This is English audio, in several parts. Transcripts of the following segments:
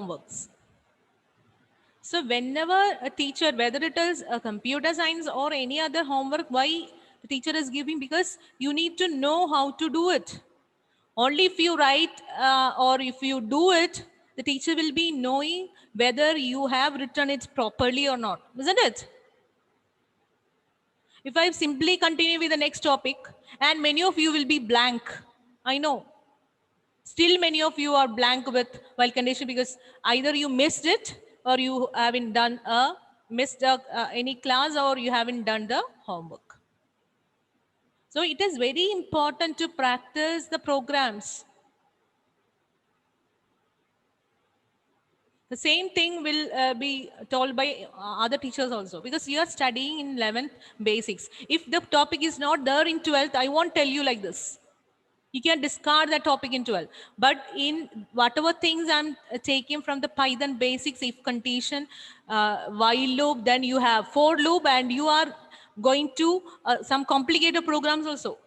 homeworks. So whenever a teacher, whether it is a computer science or any other homework, why the teacher is giving? Because you need to know how to do it. Only if you write or if you do it, the teacher will be knowing whether you have written it properly or not, isn't it? If I simply continue with the next topic, and many of you will be blank, I know. Still, many of you are blank with while condition because either you missed it or you haven't done any class or you haven't done the homework. So it is very important to practice the programs. The same thing will be told by other teachers also, because you are studying in 11th basics. If the topic is not there in 12th, I won't tell you like this. You can discard that topic in 12. But in whatever things I'm taking from the Python basics, if condition, while loop, then you have for loop, and you are going to some complicated programs also.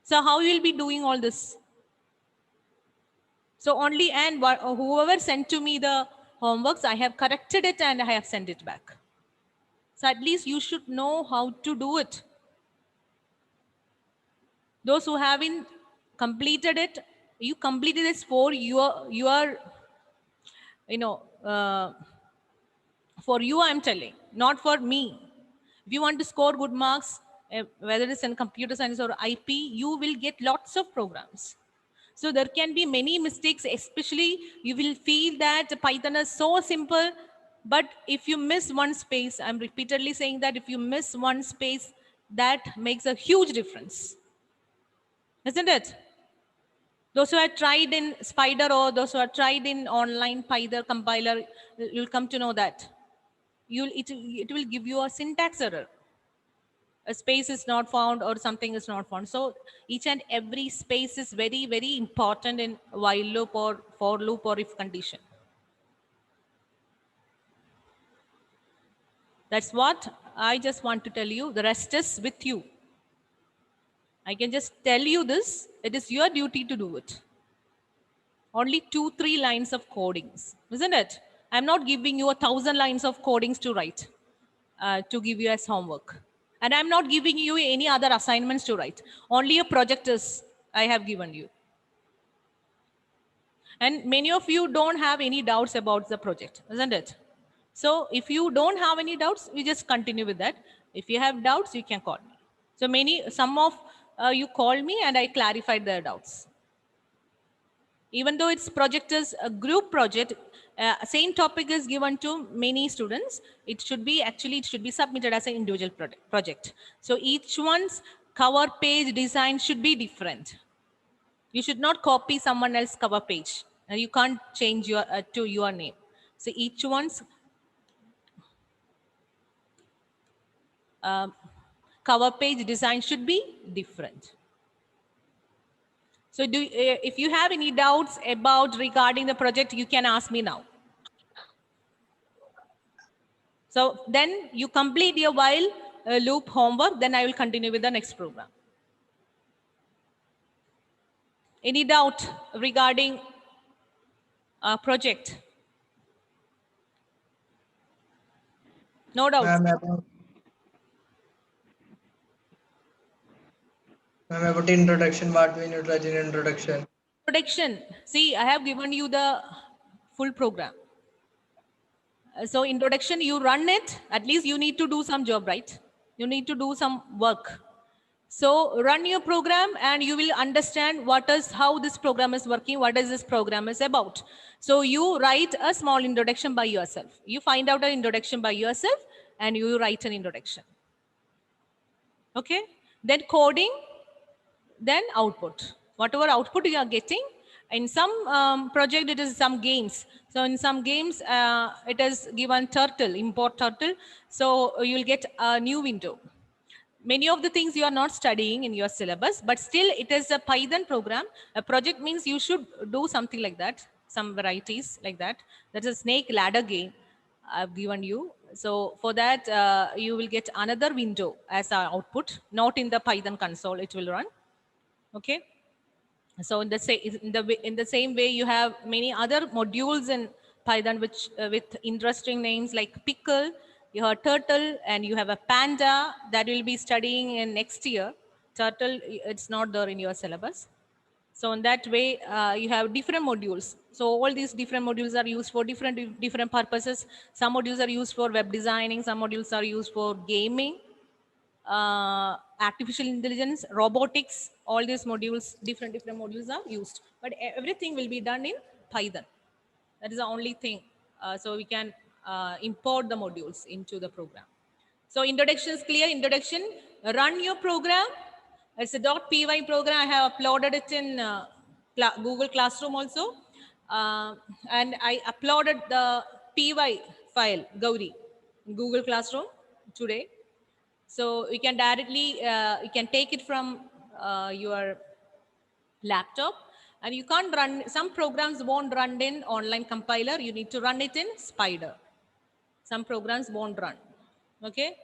So how you will be doing all this? So only, and whoever sent to me the homeworks, I have corrected it and I have sent it back. So at least you should know how to do it. Those who haven't completed it, you completed this for your for you, I'm telling, not for me. If you want to score good marks, whether it's in computer science or IP, you will get lots of programs. So there can be many mistakes, especially you will feel that Python is so simple, but if you miss one space, I'm repeatedly saying that if you miss one space, that makes a huge difference. Isn't it? Those who have tried in Spider or those who have tried in online Python compiler, you'll come to know that. It will give you a syntax error. A space is not found or something is not found. So each and every space is very, very important in while loop or for loop or if condition. That's what I just want to tell you. The rest is with you. I can just tell you this. It is your duty to do it. Only 2-3 lines of codings, isn't it? I'm not giving you 1,000 lines of codings to write, to give you as homework. And I'm not giving you any other assignments to write. Only a project is I have given you. And many of you don't have any doubts about the project, isn't it? So if you don't have any doubts, we just continue with that. If you have doubts, you can call me. So some of you called me and I clarified their doubts. Even though its project is a group project, same topic is given to many students. It should be submitted as an individual project. So each one's cover page design should be different. You should not copy someone else's cover page. You can't change your to your name. So each one's cover page design should be different. So if you have any doubts about regarding the project, you can ask me now. So then you complete your while loop homework, then I will continue with the next program. Any doubt regarding project? No doubt. Ma'am, about introduction, what we need to in introduction? Introduction. See, I have given you the full program. So introduction, you run it. At least you need to do some job, right? You need to do some work. So run your program and you will understand how this program is working, what is this program is about. So you write a small introduction by yourself. You find out an introduction by yourself and you write an introduction. Okay? Then coding, then output. Whatever output you are getting, in some project it is some games. So in some games it is given turtle, import turtle. So you will get a new window. Many of the things you are not studying in your syllabus, but still it is a Python program. A project means you should do something like that, some varieties like that. That's a snake ladder game I've given you. So for that, you will get another window as an output, not in the Python console, it will run. Okay. So in the same way, you have many other modules in Python which with interesting names like pickle, you have turtle, and you have a panda that will be studying in next year. Turtle, it's not there in your syllabus. So in that way, you have different modules. So all these different modules are used for different purposes. Some modules are used for web designing. Some modules are used for gaming, artificial intelligence, robotics. All these modules, different modules are used. But everything will be done in Python. That is the only thing. So we can import the modules into the program. So introduction is clear. Introduction. Run your program. It's a .py program. I have uploaded it in Google Classroom also, and I uploaded the py file Gauri in Google Classroom today. So you can directly you can take it from your laptop, and you can't run. Some programs won't run in online compiler. You need to run it in Spider. Some programs won't run. Okay,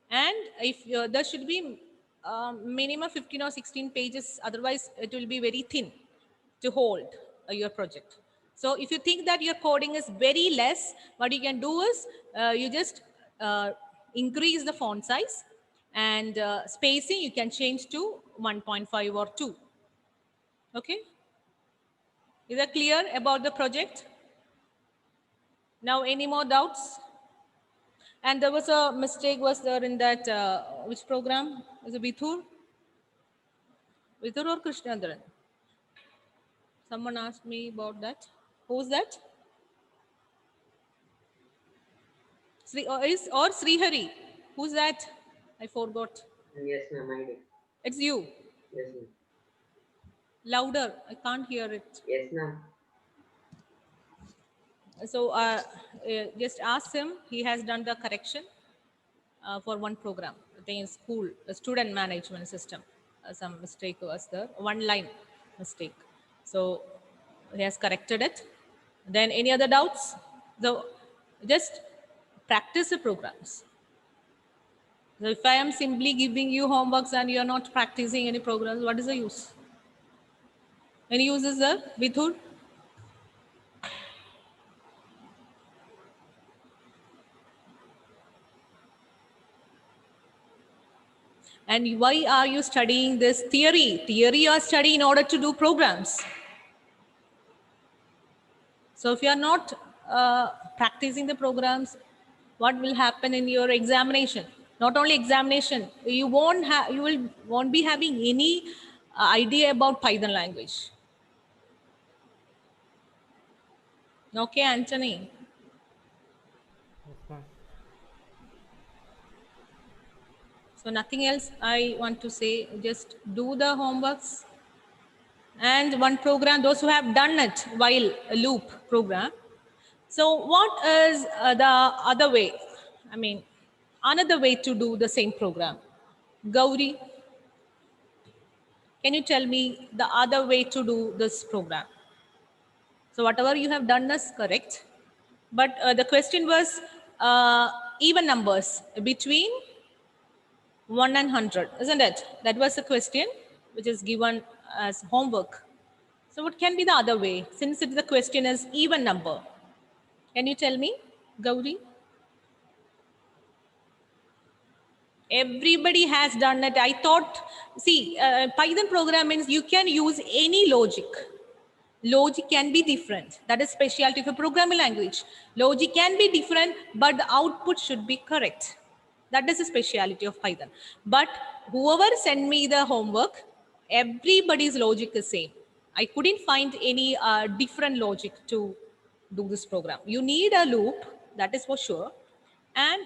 and if there should be minimum 15 or 16 pages, otherwise it will be very thin to hold your project. So if you think that your coding is very less, what you can do is you just increase the font size, and spacing you can change to 1.5 or 2. Okay, is that clear about the project? Now any more doubts? And there was a mistake was there in that, which program? Was it Vithur? Vithur or Krishnandran? Someone asked me about that. Who's that? Or Srihari? Who's that? I forgot. Yes, ma'am, I did. It's you. Yes, ma'am. Louder. I can't hear it. Yes, ma'am. So just ask him. He has done the correction for one program. I think in school, the student management system. Some mistake was there. One line mistake. So he has corrected it. Then any other doubts? So just practice the programs. So if I am simply giving you homeworks and you are not practicing any programs, what is the use? Any use is there, Vithur? And why are you studying this theory? Theory you are studying in order to do programs. So if you are not practicing the programs, what will happen in your examination? Not only examination, you won't be having any idea about Python language. Okay, Anthony. Yes, ma'am. So nothing else I want to say. Just do the homeworks. And one program, those who have done it while a loop program. So what is the other way? I mean, another way to do the same program? Gauri, can you tell me the other way to do this program? So whatever you have done is correct. But the question was even numbers between 1 and 100, isn't it? That was the question which is given as homework. So what can be the other way? Since the question is even number, can you tell me, Gauri? Everybody has done it. I thought, see, Python program means you can use any logic. Logic can be different. That is specialty of a programming language. Logic can be different, but the output should be correct. That is the specialty of Python. But whoever sent me the homework, everybody's logic is same. I couldn't find any different logic to do this program. You need a loop, that is for sure. And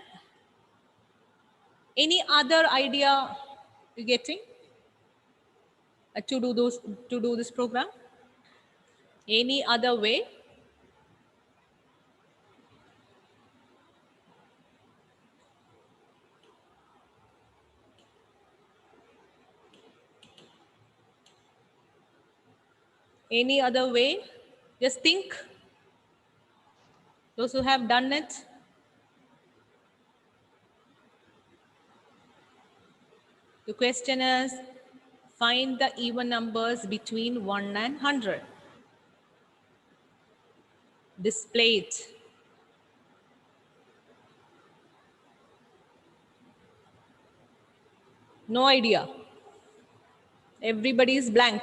any other idea you getting to do this program? Any other way? Any other way? Just think. Those who have done it. The question is, find the even numbers between 1 and 100. Display it. No idea. Everybody is blank.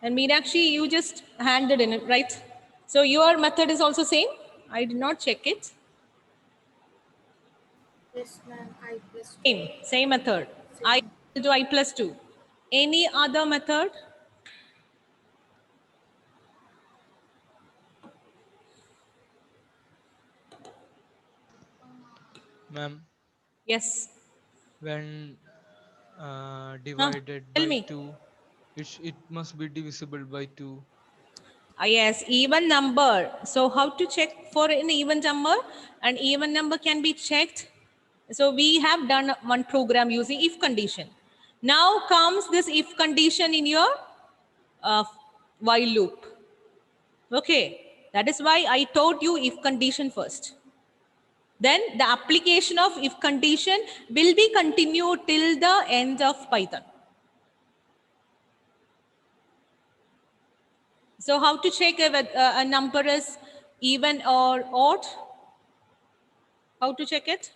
And Meenakshi, you just handed in it, right? So your method is also same? I did not check it. Yes, ma'am. I plus Same method. I same. equal to I plus 2. Any other method? Ma'am, Yes. when Huh? divided Tell by me. 2, it must be divisible by 2. Yes, even number. So how to check for an even number? An even number can be checked. So we have done one program using if condition. Now comes this if condition in your uh, while loop. Okay, that is why I taught you if condition first. Then the application of if condition will be continued till the end of Python. So how to check if a number is even or odd? How to check it?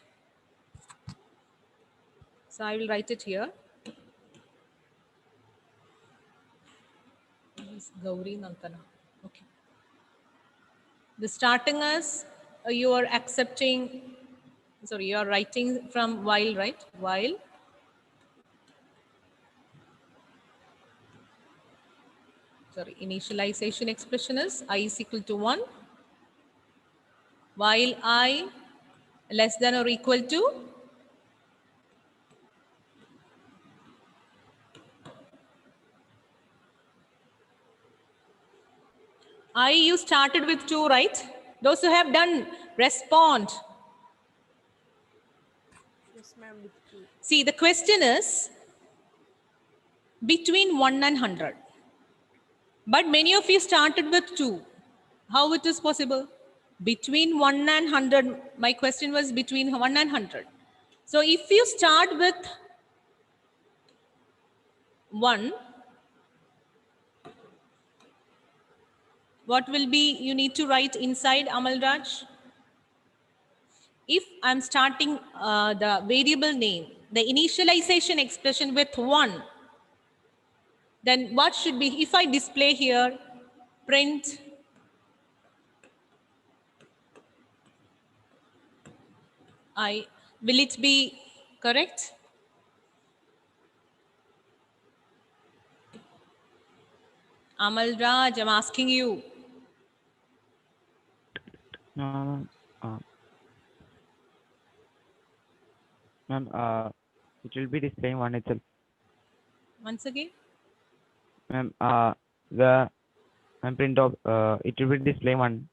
So I will write it here. This is Gauri Nantana. Okay. The starting is you are accepting, sorry, you are writing from while, right? While. Sorry, initialization expression is I is equal to 1. While I less than or equal to I, you started with 2, right? Those who have done, respond. Yes, ma'am. With 2. See, the question is between 1 and 100. But many of you started with 2. How it is possible? Between 1 and 100. My question was between 1 and 100. So if you start with 1, what will be you need to write inside, Amalraj? If I'm starting the variable name, the initialization expression with 1, then what should be, if I display here, print I, will it be correct? Amalraj, I'm asking you. No, ma'am, it will be displaying one itself. Once again. Ma'am, the print of it will be displaying one.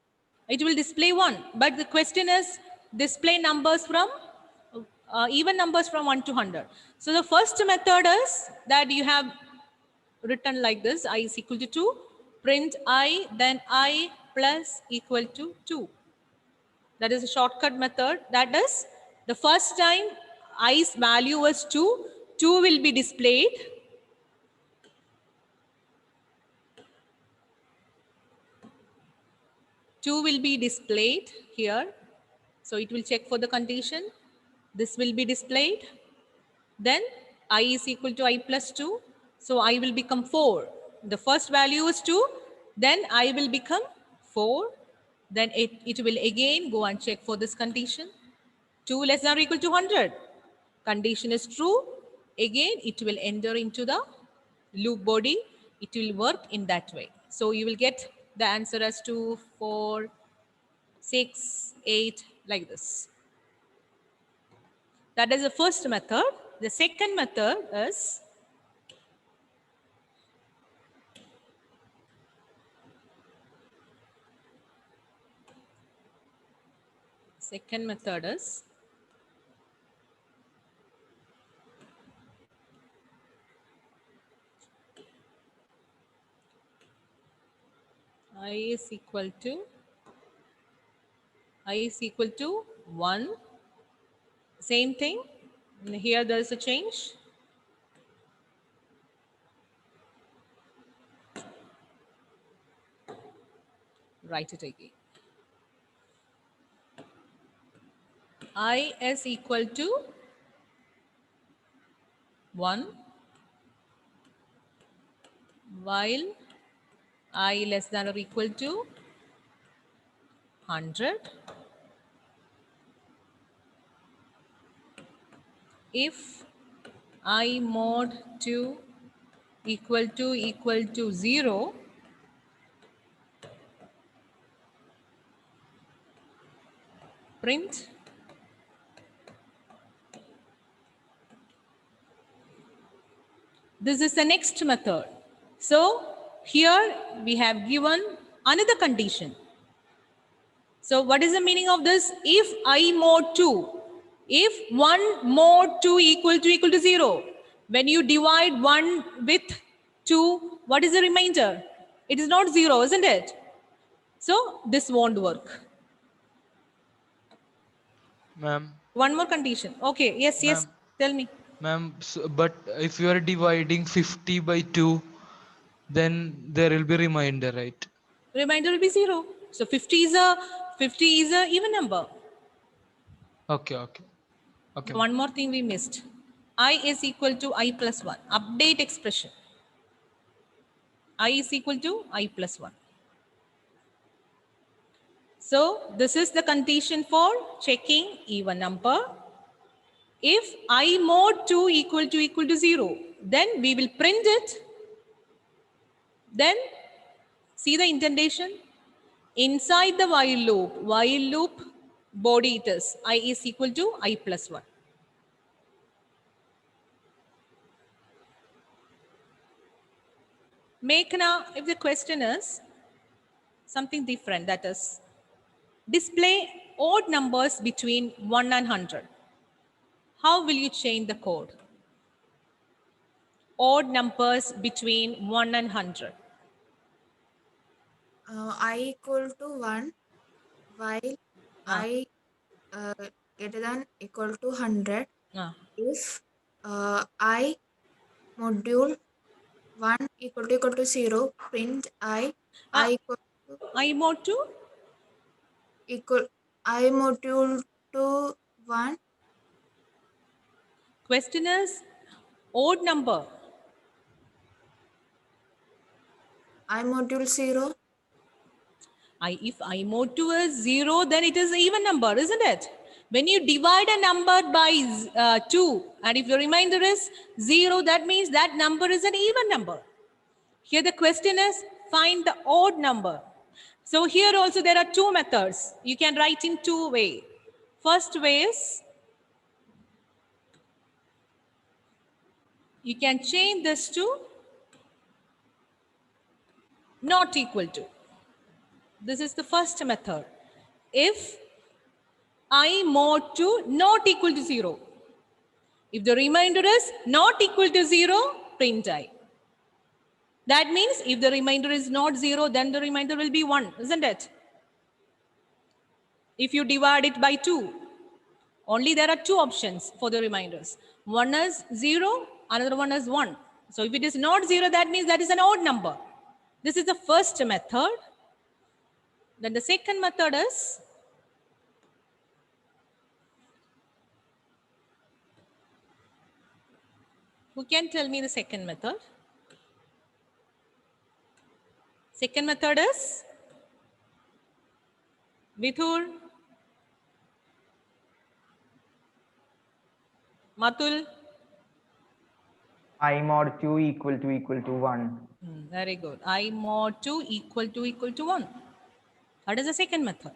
It will display 1, but the question is display numbers from even numbers from 1 to 100. So the first method is that you have written like this: I is equal to 2, print I, then I plus equal to 2. That is a shortcut method. That is the first time I's value was 2, 2 will be displayed. Two will be displayed here. So it will check for the condition. This will be displayed. Then I is equal to I plus 2. So I will become 4. The first value is 2. Then I will become 4. Then it will again go and check for this condition. 2 less than or equal to 100. Condition is true. Again, it will enter into the loop body. It will work in that way. So you will get the answer as 2, 4, 6, 8, like this. That is the first method. The second method is I is equal to 1. Same thing. And here there is a change. Write it again. is equal to 1 while I less than or equal to 100 if I mod 2 equal to 0, print this is the next method. So here we have given another condition. So what is the meaning of this? If I mod 2, if 1 mod 2 equal to 0, when you divide 1 with 2, what is the remainder? It is not 0, isn't it? So this won't work. Ma'am, One more condition. Okay, yes, yes, Ma'am. tell me. ma'am, but if you are dividing 50 by 2, then there will be remainder, right? Remainder will be 0. So 50 is a even number. Okay, okay. Okay. One more thing we missed. I is equal to I plus 1. Update expression. I is equal to I plus 1. So this is the condition for checking even number. If I mod 2 equal to 0, then we will print it. Then see the indentation. Inside the while loop body it is I is equal to I plus 1. Now, if the question is something different, that is display odd numbers between 1 and 100. How will you change the code? Odd numbers between 1 and 100. I equal to 1 while I greater than equal to 100 Ah. if I module 1 equal to 0, print I equal to I mod 2? equal I module to 1. Question is odd number. I module 0. If I mod 2 is 0, then it is an even number, isn't it? When you divide a number by 2, and if the remainder is 0, that means that number is an even number. Here the question is find the odd number. So here also there are two methods. You can write in two ways. First way is you can change this to not equal to. This is the first method. If I mod 2 not equal to 0. If the remainder is not equal to 0, print I. That means if the remainder is not 0, then the remainder will be 1, isn't it? If you divide it by 2, only there are two options for the reminders. One is 0, another one is 1. So if it is not 0, that means that is an odd number. This is the first method. Then the second method is who can tell me the second method? Second method is Vithur, Matul. I mod 2 equal to 1. Very good. I mod 2 equal to 1. That is the second method.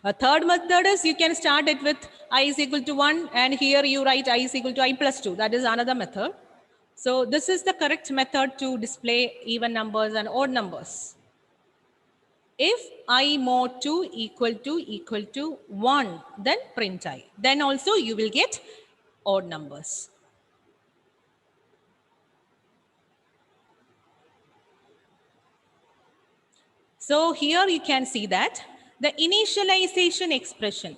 A third method is you can start it with I is equal to 1 and here you write I is equal to I plus 2. That is another method. So this is the correct method to display even numbers and odd numbers. If I mod 2 equal to 1, then print I. Then also you will get odd numbers. So here you can see that the initialization expression.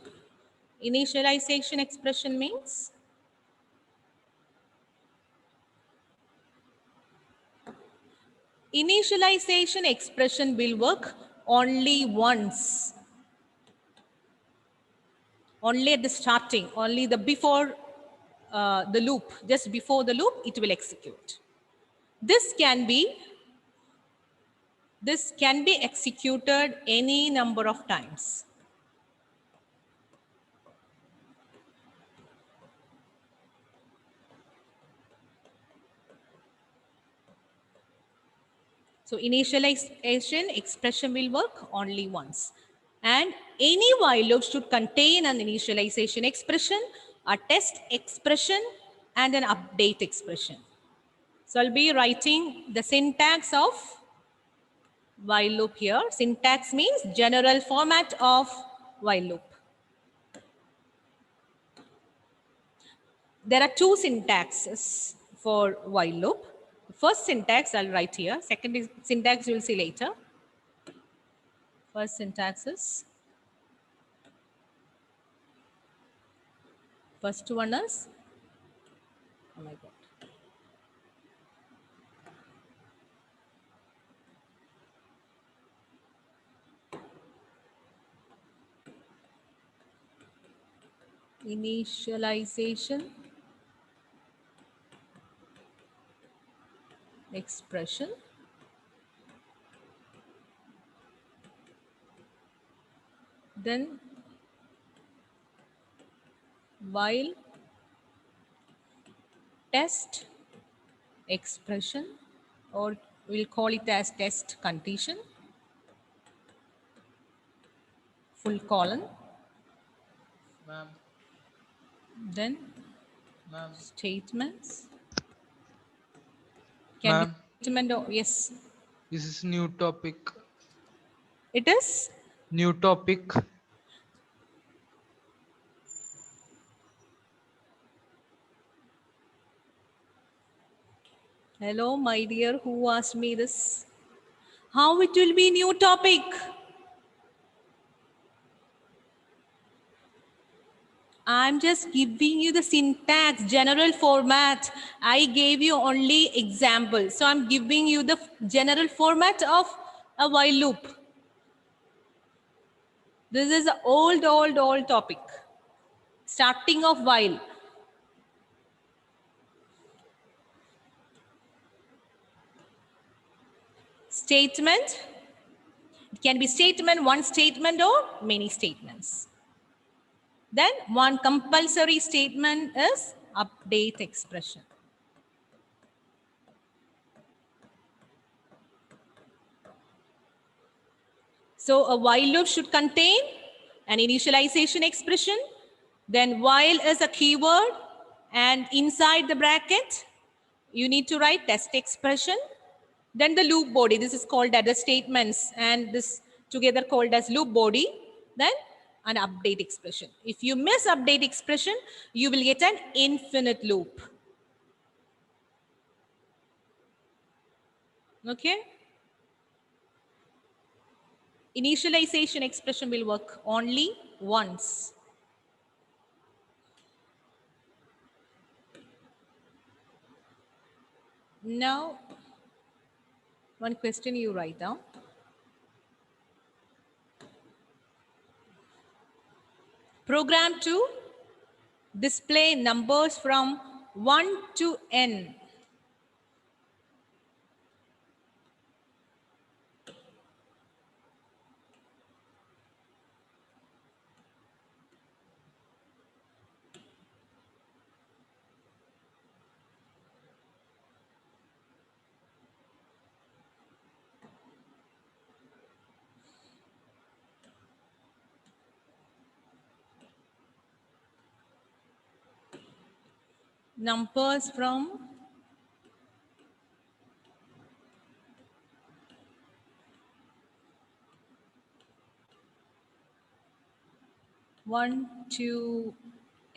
Initialization expression means initialization expression will work only once. only at the starting, only the before the loop, just before the loop, it will execute. This can be executed any number of times. So initialization expression will work only once. And any while loop should contain an initialization expression, a test expression, and an update expression. So I'll be writing the syntax of while loop here. Syntax means general format of while loop. There are two syntaxes for while loop. The first syntax I'll write here. Second syntax you'll see later. First syntax is, first one is, oh my God. Initialization expression, then while test expression, or we'll call it as test condition, full colon, Ma'am, then ma'am, statements. Can ma'am, be statement or yes, this is new topic. it is. New topic. Hello, my dear, who asked me this? How it will be new topic? I'm just giving you the syntax, general format. I gave you only example. So I'm giving you the general format of a while loop. This is an old topic. Starting of while. Statement. It can be statement, one statement, or many statements. Then one compulsory statement is update expression. So a while loop should contain an initialization expression. Then while is a keyword, and inside the bracket, you need to write test expression. Then the loop body, this is called as the statements, and this together called as loop body. Then an update expression. If you miss update expression, you will get an infinite loop. Okay? Initialization expression will work only once. Now, one question you write down. Program to display numbers from 1 to n. Numbers from 1 to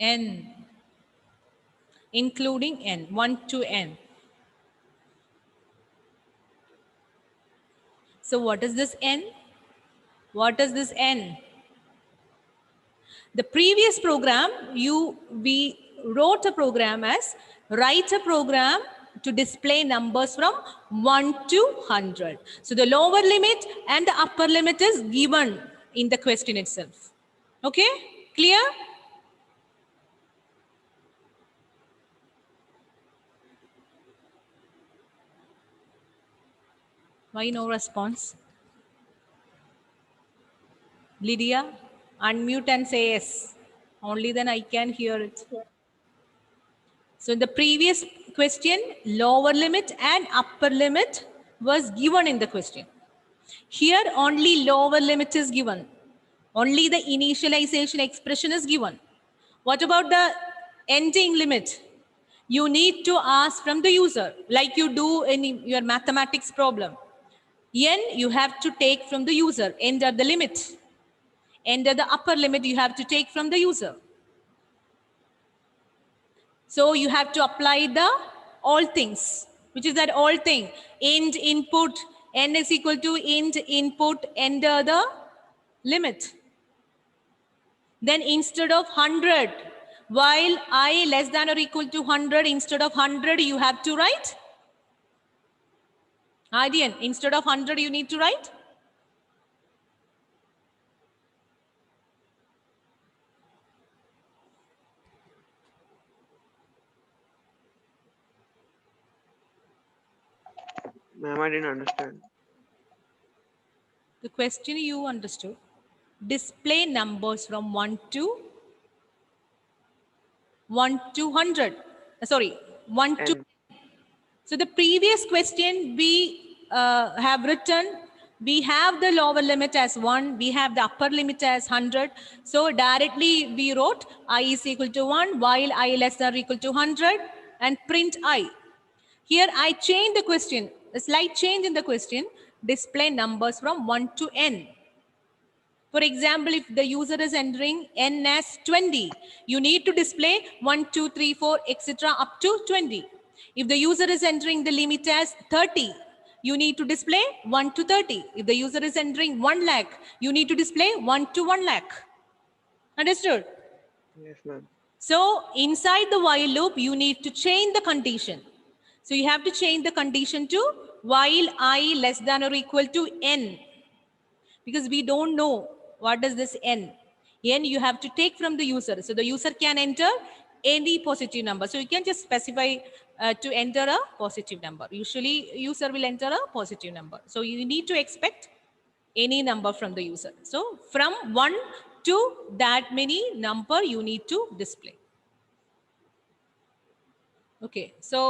n, including n, 1 to n. So what is this n? What is this n? The previous program, we wrote a program as write a program to display numbers from 1 to 100. So the lower limit and the upper limit is given in the question itself. Okay, clear? Why no response? Lydia, unmute and say yes. Only then I can hear it. So in the previous question, lower limit and upper limit was given in the question. Here only lower limit is given. Only the initialization expression is given. What about the ending limit? You need to ask from the user, like you do in your mathematics problem. N you have to take from the user, enter the limit. Enter the upper limit you have to take from the user. So you have to apply the all things, which is that all thing. Int input, n is equal to int input, enter the limit. Then instead of 100, while I less than or equal to 100, instead of 100, you have to write. Ardian, instead of 100, you need to write. Ma'am, I didn't understand. The question you understood. Display numbers from 1 to 100. Sorry, 1 to. And So the previous question we have written, we have the lower limit as 1, we have the upper limit as 100. So directly we wrote I is equal to 1 while I less than or equal to 100 and print I. Here I change the question, a slight change in the question, display numbers from 1 to n. For example, if the user is entering n as 20, you need to display 1, 2, 3, 4, etc. up to 20. If the user is entering the limit as 30, you need to display 1 to 30. If the user is entering 1 lakh, you need to display 1 to 1 lakh. Understood? yes, ma'am. So inside the while loop, you need to change the condition. So you have to change the condition to while I less than or equal to n. Because we don't know what is this n. N you have to take from the user. So the user can enter any positive number. So you can just specify to enter a positive number. Usually user will enter a positive number. So you need to expect any number from the user. So from 1 to that many number you need to display. Okay, so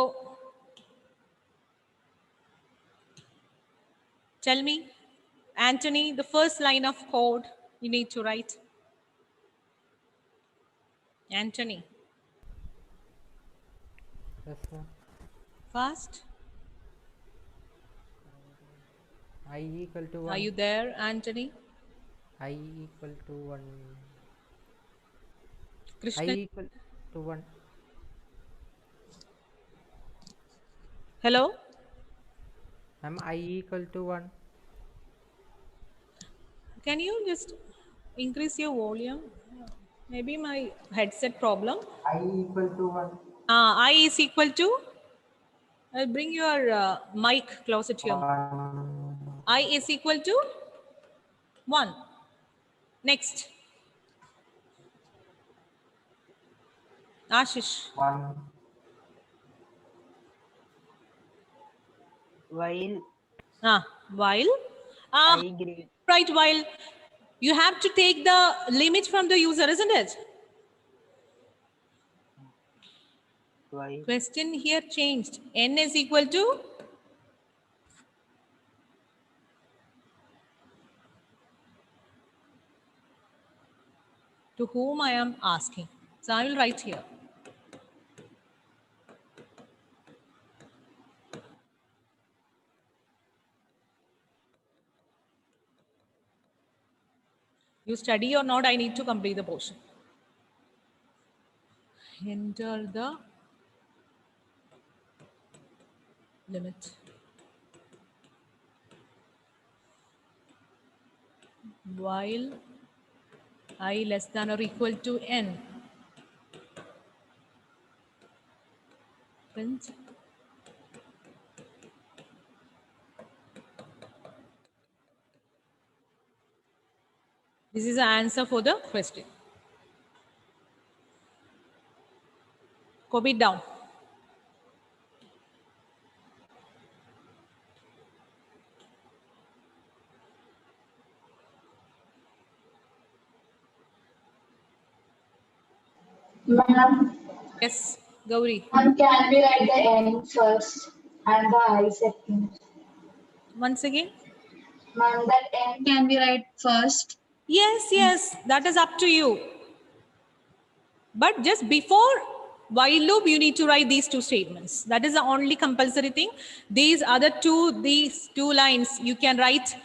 tell me, Anthony, the first line of code you need to write. Anthony, Yes, ma'am. fast. I equal to 1. Are you there, Anthony? I equal to 1. I Krishna, equal to 1. hello? Ma'am, I equal to 1. Can you just increase your volume? Maybe my headset problem. I equal to 1. I is equal to, bring your mic closer to your. 1. I is equal to 1. Next. Ashish. 1. While While. I grade Right, while. You have to take the limit from the user, isn't it? while Question here changed. N is equal to? To whom I am asking. So I will write here. You study or not, I need to complete the portion. Enter the limit. While I less than or equal to n. Print. This is the answer for the question. Copy it down. Ma'am, Yes, Gauri. can we write the N first and the I second? Once again. Ma'am, that N can we write first? Yes, that is up to you. But just before while loop, you need to write these two statements. That is the only compulsory thing. These two lines, you can write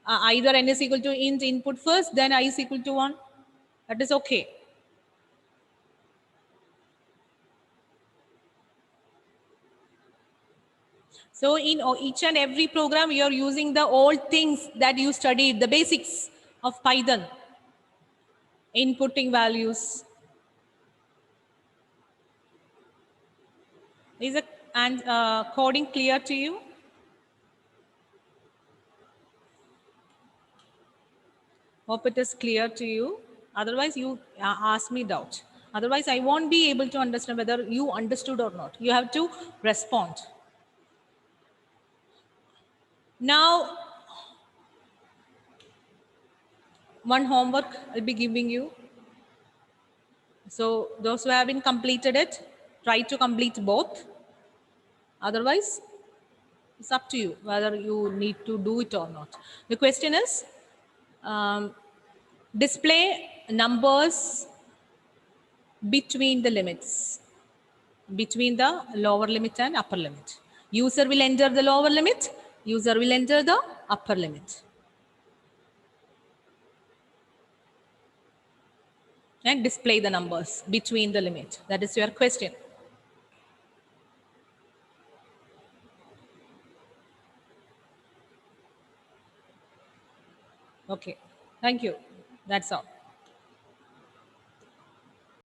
either n is equal to int input first, then I is equal to 1. That is okay. So in each and every program, you are using the old things that you studied, the basics of Python, inputting values. Is the coding clear to you? Hope it is clear to you. Otherwise, you ask me doubt. Otherwise, I won't be able to understand whether you understood or not. You have to respond. Now, one homework I'll be giving you. So those who haven't completed it, try to complete both. Otherwise, it's up to you whether you need to do it or not. The question is, display numbers between the limits, between the lower limit and upper limit. User will enter the lower limit, user will enter the upper limit. And display the numbers between the limit. That is your question. Okay, thank you. That's all.